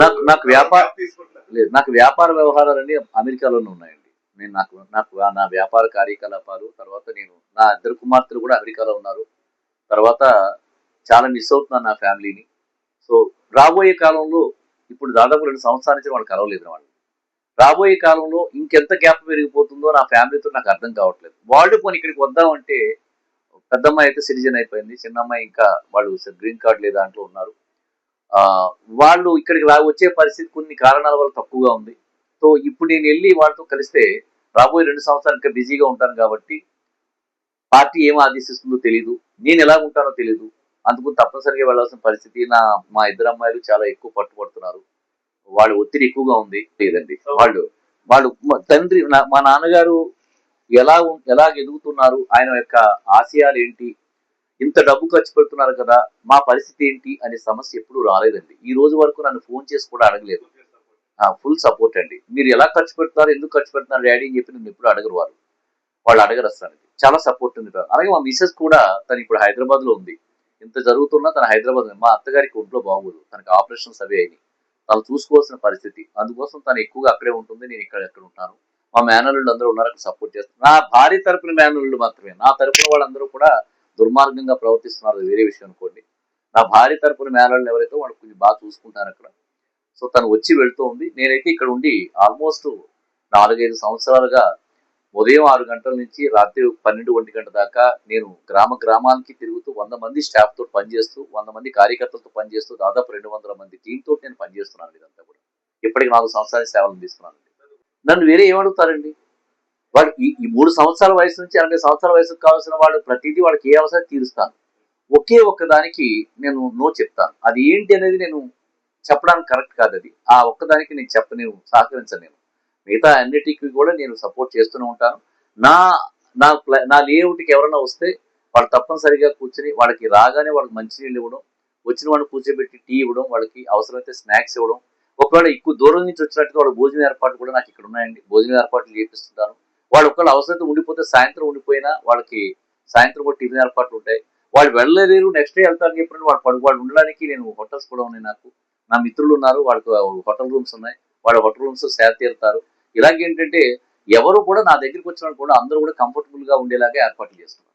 నాకు నాకు వ్యాపార లేదు, నాకు వ్యాపార వ్యవహారాలన్నీ అమెరికాలోనే ఉన్నాయండి. నేను నాకు నాకు నా వ్యాపార కార్యకలాపాలు తర్వాత నా ఇద్దరు కుమార్తెలు కూడా అమెరికాలో ఉన్నారు. తర్వాత చాలా మిస్ అవుతున్నాను నా ఫ్యామిలీని. సో రాబోయే కాలంలో ఇప్పుడు దాదాపు 2 సంవత్సరాల నుంచి వాళ్ళు కలవలేదు వాళ్ళు. రాబోయే కాలంలో ఇంకెంత గ్యాప్ పెరిగిపోతుందో నా ఫ్యామిలీతో నాకు అర్థం కావట్లేదు. వాళ్ళు పోనీ ఇక్కడికి వద్దామంటే పెద్దమ్మాయి అయితే సిటిజన్ అయిపోయింది. చిన్నమ్మాయి ఇంకా వాళ్ళు గ్రీన్ కార్డ్ లేదా దాంట్లో ఉన్నారు. వాళ్ళు ఇక్కడికి వచ్చే పరిస్థితి కొన్ని కారణాల వల్ల తక్కువగా ఉంది. సో ఇప్పుడు నేను వెళ్ళి వాళ్ళతో కలిస్తే రాబోయే 2 సంవత్సరాలు ఇంకా బిజీగా ఉంటాను కాబట్టి పార్టీ ఏం ఆదేశిస్తుందో తెలీదు. నేను ఎలా ఉంటానో తెలీదు. అందుకు తప్పనిసరిగా వెళ్ళాల్సిన పరిస్థితి. మా ఇద్దరు అమ్మాయిలు చాలా ఎక్కువ పట్టుబడుతున్నారు. వాళ్ళ ఒత్తిడి ఎక్కువగా ఉంది. లేదండి, వాళ్ళు వాళ్ళు తండ్రి మా నాన్నగారు ఎలా ఎదుగుతున్నారు, ఆయన యొక్క ఆశయాలు ఏంటి, ఇంత డబ్బు ఖర్చు పెడుతున్నారు కదా, మా పరిస్థితి ఏంటి అనే సమస్య ఎప్పుడూ రాలేదండి. ఈ రోజు వరకు నన్ను ఫోన్ చేసి కూడా అడగలేదు. ఫుల్ సపోర్ట్ అండి. మీరు ఎలా ఖర్చు పెడుతున్నారు, ఎందుకు ఖర్చు పెడుతున్నారు డాడీ అని చెప్పి నన్ను ఎప్పుడు అడగరు వాళ్ళు. వాళ్ళు అడగరు అసలు. చాలా సపోర్ట్ ఉంది. అలాగే మా మిసెస్ కూడా తను ఇప్పుడు హైదరాబాద్ లో ఉంది. ఇంత జరుగుతున్నా తన హైదరాబాద్ మా అత్తగారికి ఒంట్లో బాగోదు, తనకి ఆపరేషన్స్ అవి అయినాయి. తను చూసుకోవాల్సిన పరిస్థితి, అందుకోసం తను ఎక్కువగా అక్కడే ఉంటుంది, నేను ఎక్కడ ఉంటాను. మా మేనల్లుళ్ళు అందరూ ఉన్నారు, అక్కడ సపోర్ట్ చేస్తారు. నా భార్య తరపున మేనల్లుళ్ళు మాత్రమే, నా తరపున వాళ్ళందరూ కూడా దుర్మార్గంగా ప్రవర్తిస్తున్నారు, వేరే విషయం అనుకోండి. నా భార్య తరపున మేనల్ని ఎవరైతే వాళ్ళు కొంచెం బాగా చూసుకుంటారు అక్కడ. సో తను వచ్చి వెళ్తూ ఉంది. నేనైతే ఇక్కడ ఉండి ఆల్మోస్ట్ 4-5 సంవత్సరాలుగా ఉదయం 6 గంటల నుంచి రాత్రి 12-1 గంట దాకా నేను గ్రామానికి తిరుగుతూ 100 మంది స్టాఫ్ తోటి పనిచేస్తూ, 100 మంది కార్యకర్తలతో పనిచేస్తూ, దాదాపు 200 మంది టీమ్ తోటి నేను పనిచేస్తున్నాను. ఇదంతా కూడా ఇప్పటికి 4 సంవత్సరాల సేవలు అందిస్తున్నాను. నన్ను వేరే ఏమడుగుతారండి? వాడు ఈ 3 సంవత్సరాల వయసు నుంచి 80 సంవత్సరాల వయసుకు కావాల్సిన వాడు ప్రతిదీ వాళ్ళకి ఏ అవసరం తీరుస్తాను. ఒకే ఒక్క దానికి నేను నో చెప్తాను. అది ఏంటి అనేది నేను చెప్పడానికి కరెక్ట్ కాదు. అది ఆ ఒక్కదానికి నేను సహకరించను. మిగతా అన్నిటికీ కూడా నేను సపోర్ట్ చేస్తూనే ఉంటాను. నా నా నా లేఅవుట్కి ఎవరైనా వస్తే వాళ్ళు తప్పనిసరిగా కూర్చొని వాళ్ళకి రాగానే వాళ్ళకి మంచినీళ్ళు ఇవ్వడం, వచ్చిన వాళ్ళని కూర్చోబెట్టి టీ ఇవ్వడం, వాళ్ళకి అవసరమైతే స్నాక్స్ ఇవ్వడం. ఒకవేళ ఎక్కువ దూరం నుంచి వచ్చినట్టుగా వాళ్ళ భోజన ఏర్పాట్లు కూడా నాకు ఇక్కడ ఉన్నాయండి. భోజన ఏర్పాట్లు చేపిస్తుంటాను. వాళ్ళు ఒకవేళ అవసరమైతే ఉండిపోతే సాయంత్రం ఉండిపోయినా వాళ్ళకి సాయంత్రం కూడా టిఫిన్ ఏర్పాట్లు ఉంటాయి. వాళ్ళు వెళ్ళలేరు, నెక్స్ట్ డే వెళ్తారని చెప్పినట్టు వాళ్ళు ఉండడానికి నేను హోటల్స్ కూడా ఉన్నాయి. నా మిత్రులు ఉన్నారు, వాళ్ళకి హోటల్ రూమ్స్ ఉన్నాయి. వాళ్ళ హోటల్ రూమ్స్ సేద తీరుతారు. ఇలాగేంటంటే ఎవరు కూడా నా దగ్గరికి వచ్చిన కూడా అందరూ కూడా కంఫర్టబుల్ గా ఉండేలాగా ఏర్పాట్లు చేస్తున్నారు.